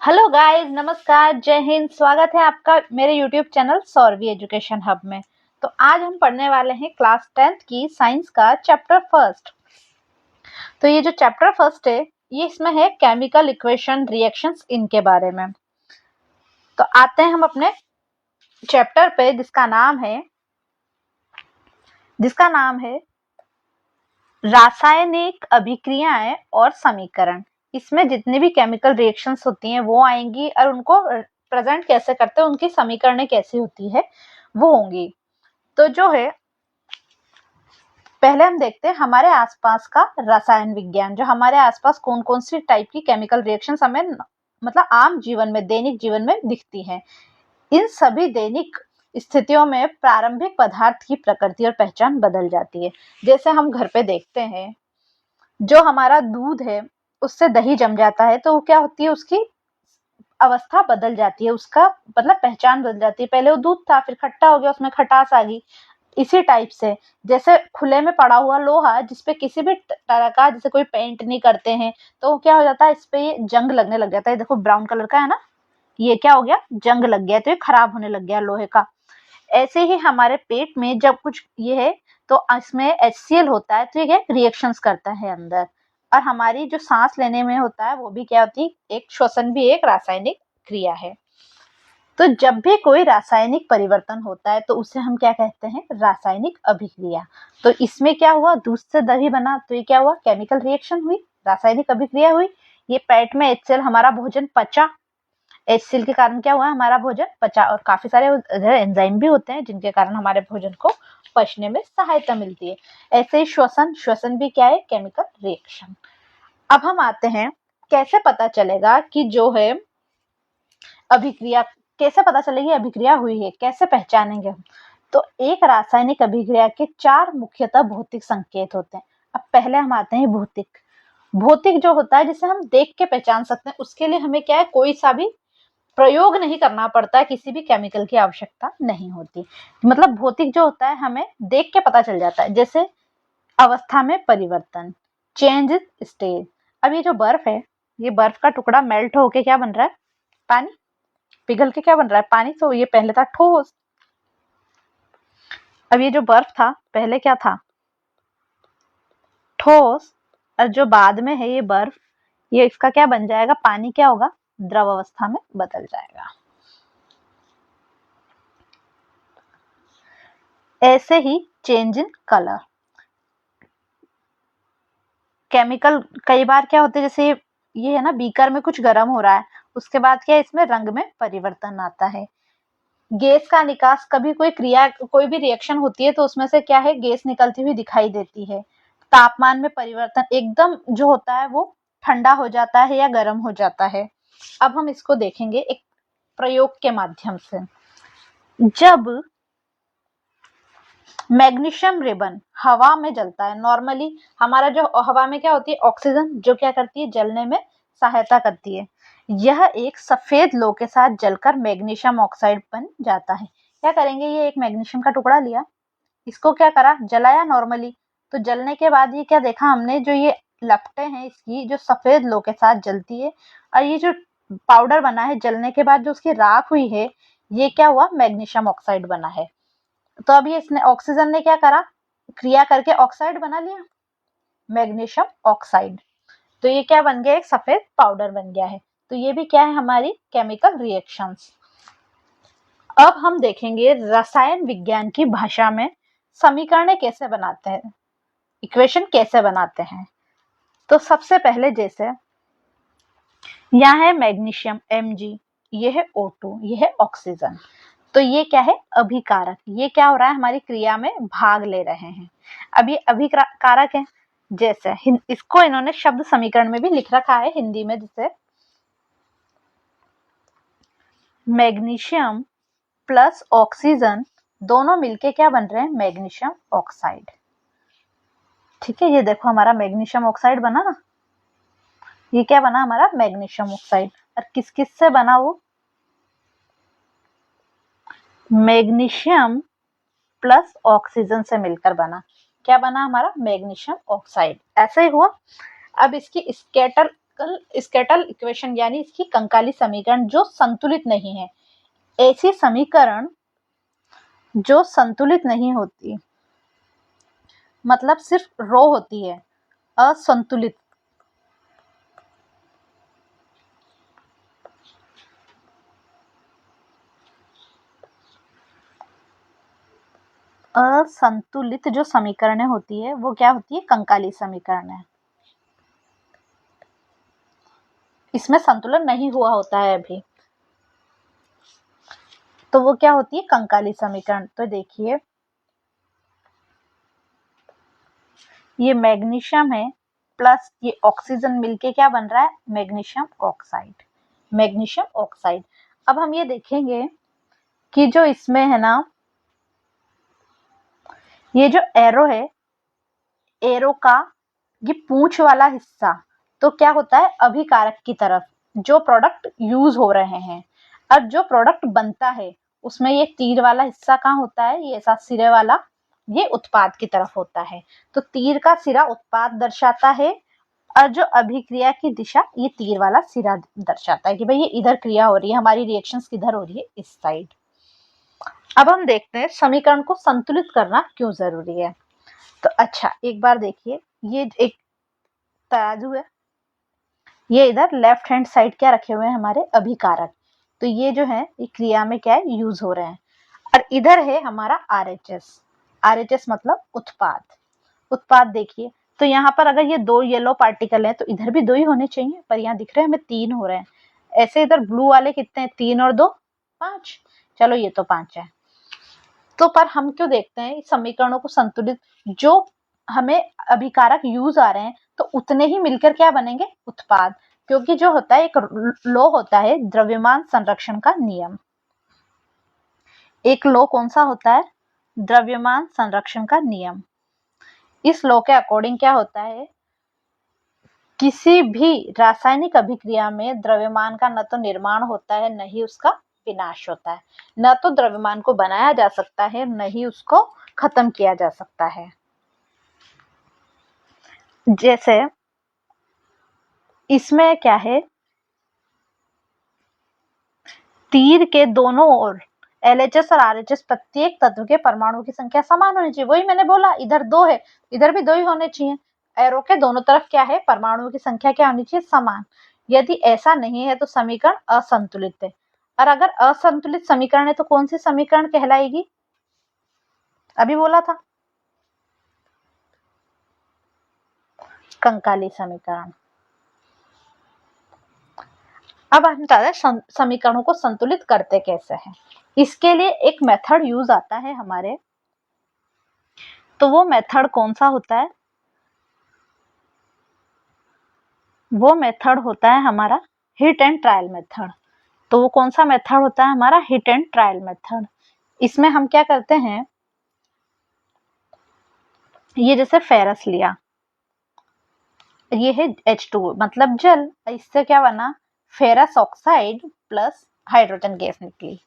Hello guys, नमस्कार, जय हिंद। स्वागत है आपका मेरे यूट्यूब चैनल सौरवी एजुकेशन हब में। तो आज हम पढ़ने वाले हैं क्लास 10th की साइंस का चैप्टर फर्स्ट। तो ये जो चैप्टर फर्स्ट है, ये इसमें है केमिकल इक्वेशन रिएक्शंस इनके बारे में। तो आते हैं हम अपने चैप्टर पे जिसका नाम है रासायनिक अभिक्रियाएं और समीकरण। इसमें जितनी भी केमिकल रिएक्शंस होती हैं वो आएंगी और उनको प्रेजेंट कैसे करते हैं, उनकी समीकरणें कैसी होती है वो होंगी। तो जो है पहले हम देखते हैं हमारे आसपास का रसायन विज्ञान। जो हमारे आसपास कौन कौन सी टाइप की केमिकल रिएक्शंस हमें मतलब आम जीवन में, दैनिक जीवन में दिखती हैं। इन सभी दैनिक स्थितियों में प्रारंभिक पदार्थ की प्रकृति और पहचान बदल जाती है। जैसे हम घर पे देखते हैं, जो हमारा दूध है उससे दही जम जाता है, तो वो क्या होती है, उसकी अवस्था बदल जाती है, उसका मतलब पहचान बदल जाती है। पहले वो दूध था, फिर खट्टा हो गया, उसमें खटास आ गई। इसी टाइप से जैसे खुले में पड़ा हुआ लोहा जिसपे किसी भी तरह का जैसे कोई पेंट नहीं करते हैं, तो क्या हो जाता है, इस पे ये जंग लगने लग जाता है। देखो ब्राउन कलर का है ना, ये क्या हो गया, जंग लग गया, तो ये खराब होने लग गया लोहे का। ऐसे ही हमारे पेट में जब कुछ ये है तो इसमें HCl होता है, तो ये क्या रिएक्शंस करता है अंदर। और हमारी जो सांस लेने में होता है वो भी क्या होती है, एक श्वसन भी एक रासायनिक क्रिया है। तो जब भी कोई रासायनिक परिवर्तन होता है तो उसे हम क्या कहते हैं, रासायनिक अभिक्रिया। तो इसमें क्या हुआ, दूध से दही बना, तो ये क्या हुआ, केमिकल रिएक्शन हुई, रासायनिक अभिक्रिया हुई। ये पेट में HCl, हमारा भोजन पचा, HCl के कारण क्या हुआ, हमारा भोजन पचा। और काफी सारे एंजाइम भी होते हैं जिनके कारण हमारे भोजन को पचने में सहायता मिलती है। ऐसे ही श्वसन भी क्या है, केमिकल रिएक्शन। अब हम आते हैं, कैसे पता चलेगा कि जो है अभिक्रिया, कैसे पता चलेगी अभिक्रिया हुई है, कैसे पहचानेंगे हम। तो एक रासायनिक अभिक्रिया के 4 मुख्यतः भौतिक संकेत होते हैं। अब पहले हम आते हैं भौतिक। भौतिक जो होता है जिसे हम देख के पहचान सकते हैं, उसके लिए हमें क्या है, कोई सा भी प्रयोग नहीं करना पड़ता है, किसी भी केमिकल की आवश्यकता नहीं होती। मतलब भौतिक जो होता है हमें देख के पता चल जाता है। जैसे अवस्था में परिवर्तन, चेंज स्टेज। अब ये जो बर्फ है, ये बर्फ का टुकड़ा मेल्ट होके क्या बन रहा है, पानी, पिघल के क्या बन रहा है, पानी। तो ये पहले था ठोस। अब ये जो बर्फ था पहले क्या था, ठोस। और जो बाद में है ये बर्फ, ये इसका क्या बन जाएगा, पानी क्या होगा, द्रव अवस्था में बदल जाएगा। ऐसे ही चेंज इन कलर, केमिकल कई बार क्या होते है, जैसे ये है ना, बीकर में कुछ गर्म हो रहा है, उसके बाद क्या इसमें रंग में परिवर्तन आता है। गैस का निकास, कभी कोई क्रिया, कोई भी रिएक्शन होती है तो उसमें से क्या है, गैस निकलती हुई दिखाई देती है। तापमान में परिवर्तन, एकदम जो होता है वो ठंडा हो जाता है या गर्म हो जाता है। अब हम इसको देखेंगे एक प्रयोग के माध्यम से। जब मैग्नीशियम रिबन हवा में जलता है, नॉर्मली हमारा जो हवा में क्या होती है, ऑक्सीजन, जो क्या करती है, जलने में सहायता करती है। यह एक सफेद लो के साथ जलकर मैग्नीशियम ऑक्साइड बन जाता है। क्या करेंगे, ये एक मैग्नीशियम का टुकड़ा लिया, इसको क्या करा, जलाया नॉर्मली। तो जलने के बाद ये क्या देखा हमने, जो ये लपटें हैं इसकी, जो सफेद लो के साथ जलती है, और ये जो पाउडर बना है जलने के बाद जो उसकी राख हुई है, ये क्या हुआ, मैग्नीशियम ऑक्साइड बना है। तो अभी इसने, ऑक्सीजन ने क्या करा, क्रिया करके ऑक्साइड बना लिया, मैग्नीशियम ऑक्साइड। तो ये क्या बन गया, एक सफेद पाउडर बन गया है। तो ये भी क्या है, हमारी केमिकल रिएक्शंस। अब हम देखेंगे रसायन विज्ञान की भाषा में समीकरण कैसे बनाते हैं, इक्वेशन कैसे बनाते हैं। तो सबसे पहले जैसे यहाँ है मैग्नीशियम Mg, ये है O2, ये है ऑक्सीजन। तो ये क्या है, अभिकारक। ये क्या हो रहा है, हमारी क्रिया में भाग ले रहे हैं। अब ये अभिकारक है। जैसे इसको इन्होंने शब्द समीकरण में भी लिख रखा है हिंदी में, जैसे मैग्नीशियम प्लस ऑक्सीजन दोनों मिलके क्या बन रहे हैं, मैग्नीशियम ऑक्साइड। ठीक है, ये देखो हमारा मैग्नीशियम ऑक्साइड बना ना, ये क्या बना हमारा, मैग्नीशियम ऑक्साइड। और किस किस से बना, वो मैग्नीशियम प्लस ऑक्सीजन से मिलकर बना। क्या बना हमारा, मैग्नीशियम ऑक्साइड। ऐसे ही हुआ। अब इसकी स्कैटर कंकाल स्केटल इक्वेशन यानी इसकी कंकाली समीकरण जो संतुलित नहीं है। ऐसी समीकरण जो संतुलित नहीं होती, मतलब सिर्फ रो होती है, असंतुलित। असंतुलित जो समीकरणें होती है वो क्या होती है? कंकाली समीकरण है। इसमें संतुलन नहीं हुआ होता है अभी, तो वो क्या होती है? कंकाली समीकरण। तो देखिए ये मैग्नीशियम है प्लस ये ऑक्सीजन मिलके क्या बन रहा है? Magnesium oxide. Magnesium oxide. अब हम ये देखेंगे कि जो इसमें है ना, ये जो एरो है, एरो का ये पूंछ वाला हिस्सा तो क्या होता है? अभिकारक की तरफ, जो प्रोडक्ट यूज हो रहे हैं। अब जो प्रोडक्ट बनता है उसमें ये तीर वाला हिस्सा कहाँ होता है? ये ऐसा सिरे वाला, ये उत्पाद की तरफ होता है। तो तीर का सिरा उत्पाद दर्शाता है और जो अभिक्रिया की दिशा ये तीर वाला सिरा दर्शाता है कि भाई ये इधर क्रिया हो रही है, हमारी रिएक्शंस किधर हो रही है? इस साइड। अब हम देखते हैं समीकरण को संतुलित करना क्यों जरूरी है। तो अच्छा एक बार देखिए, ये एक तराजू है, ये इधर लेफ्ट हैंड साइड क्या रखे हुए हैं? हमारे अभिकारक। तो ये जो है ये क्रिया में क्या है? यूज हो रहे हैं। और इधर है हमारा RHS। RHS मतलब उत्पाद। उत्पाद देखिए, तो यहाँ पर अगर ये दो येलो पार्टिकल हैं तो इधर भी दो ही होने चाहिए, पर यहाँ दिख रहे हैं हमें 3 हो रहे हैं। ऐसे इधर ब्लू वाले कितने हैं? 3 और 2 5। चलो ये तो 5 है। तो पर हम क्यों देखते हैं इस समीकरणों को संतुलित, जो हमें अभिकारक यूज आ रहे हैं तो उतने ही मिलकर क्या बनेंगे? उत्पाद। क्योंकि जो होता है एक लॉ होता है द्रव्यमान संरक्षण का नियम। एक लॉ कौन सा होता है? द्रव्यमान संरक्षण का नियम। इस लॉ के अकॉर्डिंग क्या होता है? किसी भी रासायनिक अभिक्रिया में द्रव्यमान का न तो निर्माण होता है न ही उसका विनाश होता है। न तो द्रव्यमान को बनाया जा सकता है न ही उसको खत्म किया जा सकता है। जैसे इसमें क्या है? तीर के दोनों ओर LHS और RHS प्रत्येक तत्व के परमाणुओं की संख्या समान होनी चाहिए। वही मैंने बोला, इधर 2 है, इधर भी 2 ही होने चाहिए। एरो के दोनों तरफ क्या है? परमाणुओं की संख्या क्या होनी चाहिए? समान। यदि ऐसा नहीं है तो समीकरण असंतुलित है। और अगर असंतुलित समीकरण है तो कौन सी समीकरण कहलाएगी? अभी बोला था कंकाली समीकरण। अब हम बता दें समीकरणों को संतुलित करते कैसे हैं। इसके लिए एक मेथड यूज आता है हमारे, तो वो मेथड कौन सा होता है? वो मेथड होता है हमारा हिट एंड ट्रायल मेथड। तो वो कौन सा मेथड होता है? हमारा हिट एंड ट्रायल मेथड। इसमें हम क्या करते हैं, ये जैसे फेरस लिया, ये है H2 मतलब जल, इससे क्या बना? Ferrous oxide plus hydrogen gas निकली।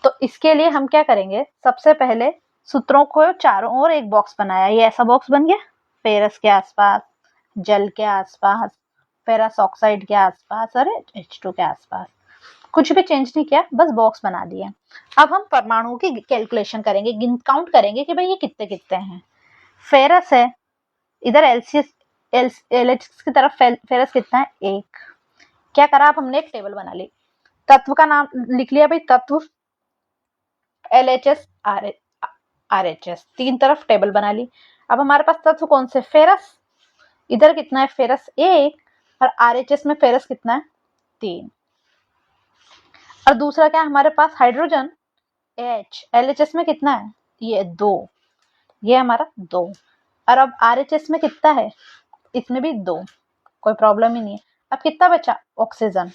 तो इसके लिए हम क्या करेंगे? सबसे पहले सूत्रों को चारों ओर एक बॉक्स बनाया, ये ऐसा बॉक्स बन गया। फेरस के आसपास, जल के आसपास, फेरस ऑक्साइड के आसपास और H2 के आसपास। कुछ भी चेंज नहीं किया, बस बॉक्स बना दिया। अब हम परमाणुओं की कैलकुलेशन करेंगे, काउंट करेंगे कि भाई ये कितने कितने हैं। फेरस है, इधर LHS की तरफ फेरस कितना है? 1। क्या करा? अब हमने एक टेबल बना ली, तत्व का नाम लिख लिया भाई, तत्व LHS RHS, 3 तरफ टेबल बना ली। अब हमारे पास तत्व कौन से? फेरस। इधर कितना है? फेरस 1। और RHS में फेरस कितना है? 3। और दूसरा क्या है हमारे पास? Hydrogen H। LHS में कितना है? ये 2, ये हमारा 2। और अब RHS में कितना है? इसमें भी 2, कोई प्रॉब्लम ही नहीं है। अब कितना बचा? ऑक्सीजन।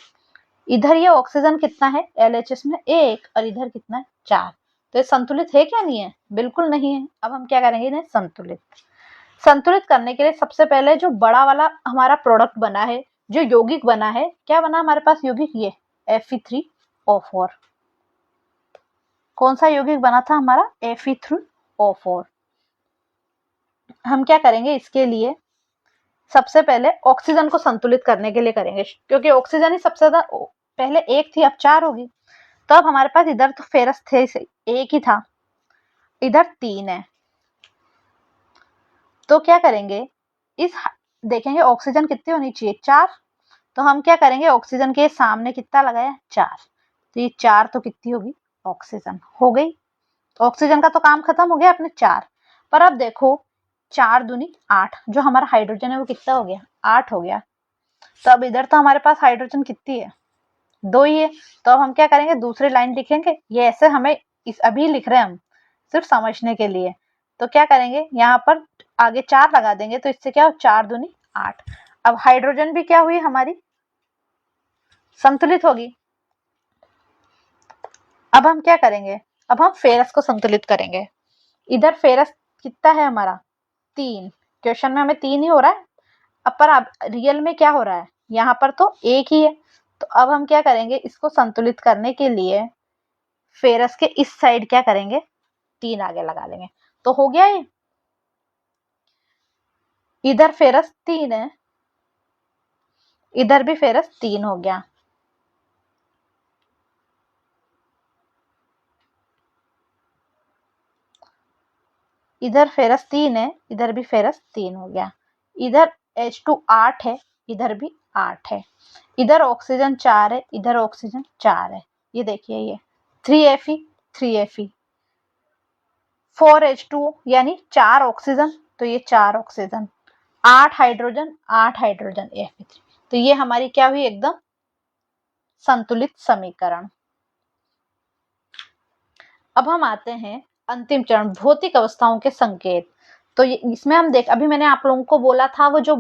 इधर ये ऑक्सीजन कितना है? LHS में 1 और इधर कितना है? 4। तो ये संतुलित है क्या? नहीं है, बिल्कुल नहीं है। अब हम क्या करेंगे इन्हें संतुलित। संतुलित करने के लिए सबसे पहले जो बड़ा वाला हमारा प्रोडक्ट बना है, जो यौगिक बना है, क्या बना हमारे पास यौगिक? ये Fe3O4। कौन सा यौगिक बना था हमारा? Fe3O4। हम क्या करेंगे इसके लिए? सबसे पहले ऑक्सीजन को संतुलित करने के लिए करेंगे, क्योंकि ऑक्सीजन ही सबसे ज्यादा, पहले एक थी अब 4 होगी। तो अब हमारे पास इधर तो फेरस थे से एक ही था, इधर 3 है। तो क्या करेंगे, देखेंगे ऑक्सीजन कितनी होनी चाहिए, 4। तो हम क्या करेंगे, ऑक्सीजन के सामने कितना लगाया, 4। तो ये 4 तो कितनी होगी, ऑक्सीजन हो गई। ऑक्सीजन का तो काम खत्म हो गया अपने 4। पर अब देखो 4 दूनी 8, जो हमारा हाइड्रोजन है वो कितना हो गया, 8 हो गया। तो अब इधर तो हमारे पास हाइड्रोजन कितनी है, 2 ही है। तो अब हम क्या करेंगे, दूसरी लाइन लिखेंगे। ये ऐसे हमें इस अभी लिख रहे हैं हम सिर्फ समझने के लिए। तो क्या करेंगे, यहाँ पर आगे 4 लगा देंगे, तो इससे क्या हो, 4 दूनी 8। अब हाइड्रोजन भी क्या हुई हमारी, संतुलित होगी। अब हम क्या करेंगे, अब हम फेरस को संतुलित करेंगे। इधर फेरस कितना है हमारा, 3। क्वेश्चन में हमें 3 ही हो रहा है। अब पर अब रियल में क्या हो रहा है, यहाँ पर तो 1 ही है। तो अब हम क्या करेंगे, इसको संतुलित करने के लिए फेरस के इस साइड क्या करेंगे, 3 आगे लगा लेंगे। तो हो गया ये, इधर फेरस 3 है, इधर भी फेरस 3 हो गया। इधर फेरस 3 है, इधर भी फेरस 3 हो गया। इधर H2 8 है, इधर भी 8 है। इधर ऑक्सीजन 4 है, इधर ऑक्सीजन 4 है। ये देखिए, ये 3Fe 3Fe, 4H2 यानी 4 ऑक्सीजन, तो ये 4 ऑक्सीजन, 8 हाइड्रोजन 8 हाइड्रोजन Fe3। तो ये हमारी क्या हुई, एकदम संतुलित समीकरण। अब हम आते हैं अंतिम चरण, भौतिक अवस्थाओं के संकेत। तो इसमें हम अभी मैंने आप लोगों को बोला था, वो जो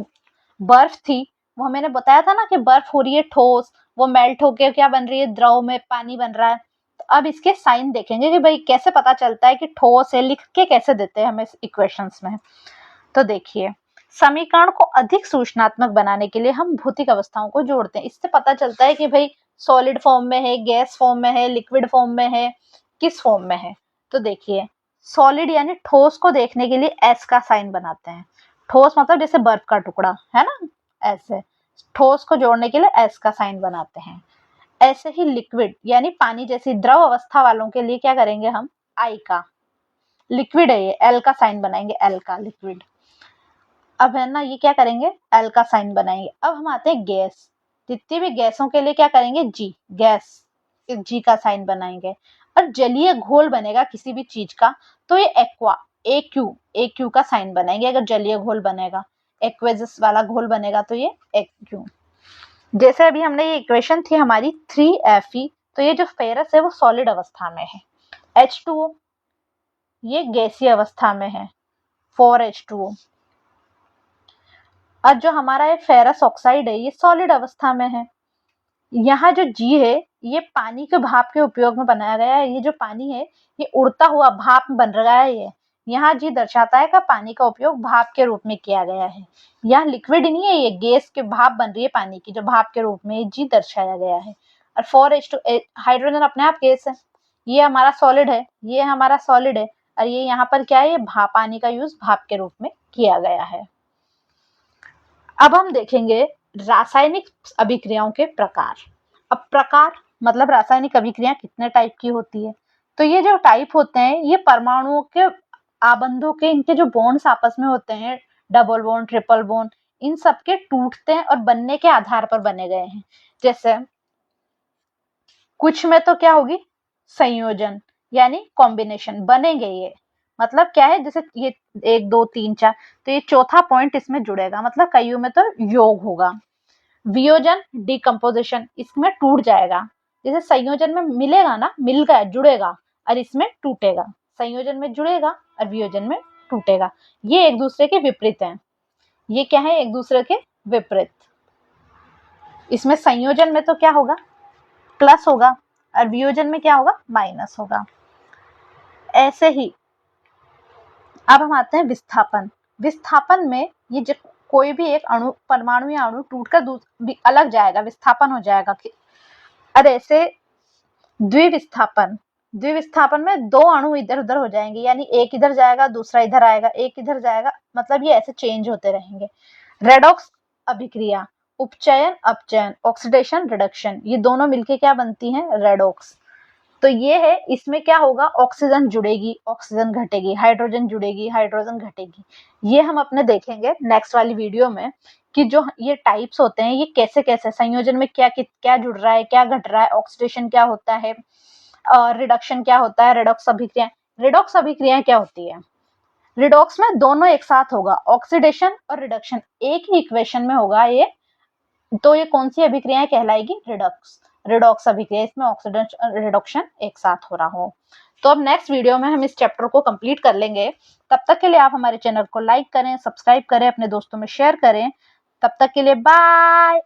बर्फ थी, वो मैंने बताया था ना कि बर्फ हो रही है ठोस, वो मेल्ट होके क्या बन रही है, द्रव में पानी बन रहा है। तो अब इसके साइन देखेंगे कि भाई कैसे पता चलता है कि ठोस है, लिख के कैसे देते हैं हमें इक्वेशंस में। तो देखिए, समीकरण को अधिक सूचनात्मक बनाने के लिए हम भौतिक अवस्थाओं को जोड़ते हैं। इससे पता चलता है कि भाई सॉलिड फॉर्म में है, गैस फॉर्म में है, लिक्विड फॉर्म में है, किस फॉर्म में है। तो देखिए, सॉलिड यानी ठोस को देखने के लिए एस का साइन बनाते हैं। ठोस मतलब जैसे बर्फ का टुकड़ा है ना, ऐसे ठोस को जोड़ने के लिए एस का साइन बनाते हैं। ऐसे ही लिक्विड यानी पानी जैसी द्रव अवस्था वालों के लिए क्या करेंगे हम, आई का। लिक्विड है ये, एल का साइन बनाएंगे, एल का लिक्विड। अब है ना, ये क्या करेंगे, एल का साइन बनाएंगे। अब हम आते हैं गैस, जितनी भी गैसों के लिए क्या करेंगे, जी, गैस, जी का साइन बनाएंगे। और जलीय घोल बनेगा किसी भी चीज का, तो ये एक्वा, AQ का साइन बनाएंगे। अगर जलीय घोल बनेगा, एक्वेजस वाला घोल बनेगा, तो ये AQ। जैसे अभी हमने ये इक्वेशन थी हमारी 3Fe, तो ये जो फेरस है वो सॉलिड अवस्था में है, H2O ये गैसीय अवस्था में है, 4H2O। और जो हमारा ये फेरस ऑक्साइड है ये सॉलिड अवस्था में है। यहाँ जो जी है ये पानी के भाप के उपयोग में बनाया गया है। ये जो पानी है ये उड़ता हुआ भाप में बन रहा है। ये यहाँ जी दर्शाता है कि पानी का उपयोग भाप के रूप में किया गया है। यहाँ लिक्विड नहीं है, ये गैस के भाप बन रही है पानी की, जो भाप के रूप में जी दर्शाया गया है। और 4H2 हाइड्रोजन अपने आप गैस है, ये हमारा सॉलिड है, ये हमारा सॉलिड है। और ये यहाँ पर क्या है, ये पानी का यूज भाप के रूप में किया गया है। अब हम देखेंगे रासायनिक अभिक्रियाओं के प्रकार। अब प्रकार मतलब रासायनिक अभिक्रिया कितने टाइप की होती है। तो ये जो टाइप होते हैं ये परमाणुओं के आबंधों के, इनके जो बॉन्ड्स आपस में होते हैं, डबल बॉन्ड, ट्रिपल बॉन्ड, इन सब के टूटते हैं और बनने के आधार पर बने गए हैं। जैसे कुछ में तो क्या होगी, संयोजन यानी कॉम्बिनेशन बनेंगे। ये मतलब क्या है, जैसे ये 1 2 3 4, तो ये चौथा पॉइंट इसमें जुड़ेगा, मतलब कईयों में तो योग होगा। वियोजन डिकम्पोजिशन, इसमें टूट जाएगा। जैसे संयोजन में मिलेगा ना, मिल गया, जुड़ेगा, और इसमें टूटेगा। संयोजन में जुड़ेगा और वियोजन में टूटेगा। ये एक दूसरे के विपरीत हैं। ये क्या है, एक दूसरे के विपरीत। इसमें संयोजन में तो क्या होगा, प्लस होगा, और वियोजन में क्या होगा, माइनस होगा। ऐसे ही अब हम आते हैं विस्थापन। विस्थापन में ये जो कोई भी एक अणु, परमाणु या अणु टूटकर अलग जाएगा, विस्थापन हो जाएगा। और ऐसे द्विविस्थापन, द्विविस्थापन में 2 अणु इधर उधर हो जाएंगे, यानी एक इधर जाएगा दूसरा इधर आएगा, एक इधर जाएगा, मतलब ये ऐसे चेंज होते रहेंगे। रेडॉक्स अभिक्रिया, उपचयन अपचयन, ऑक्सीडेशन रिडक्शन, ये दोनों मिलके क्या बनती हैं? रेडॉक्स। तो ये है, इसमें क्या होगा? ऑक्सीजन जुड़ेगी, ऑक्सीजन घटेगी, हाइड्रोजन जुड़ेगी, हाइड्रोजन घटेगी। ये हम अपने देखेंगे नेक्स्ट वाली वीडियो में कि जो ये टाइप्स होते हैं ये कैसे कैसे संयोजन में क्या क्या जुड़ रहा है, क्या घट रहा है, ऑक्सीडेशन क्या होता है, रिडक्शन क्या होता है, रेडॉक्स अभिक्रिया। रेडॉक्स अभिक्रिया क्या होती है? रिडॉक्स में दोनों एक साथ होगा, ऑक्सीडेशन और रिडक्शन एक ही इक्वेशन में होगा ये। तो ये कौन सी अभिक्रियाएं कहलाएगी? रिडॉक्स रिडॉक्स अभिक्रिया, इसमें ऑक्सीडेशन रिडक्शन एक साथ हो रहा हो। तो अब नेक्स्ट वीडियो में हम इस चैप्टर को कंप्लीट कर लेंगे। तब तक के लिए आप हमारे चैनल को लाइक करें, सब्सक्राइब करें, अपने दोस्तों में शेयर करें। तब तक के लिए बाय।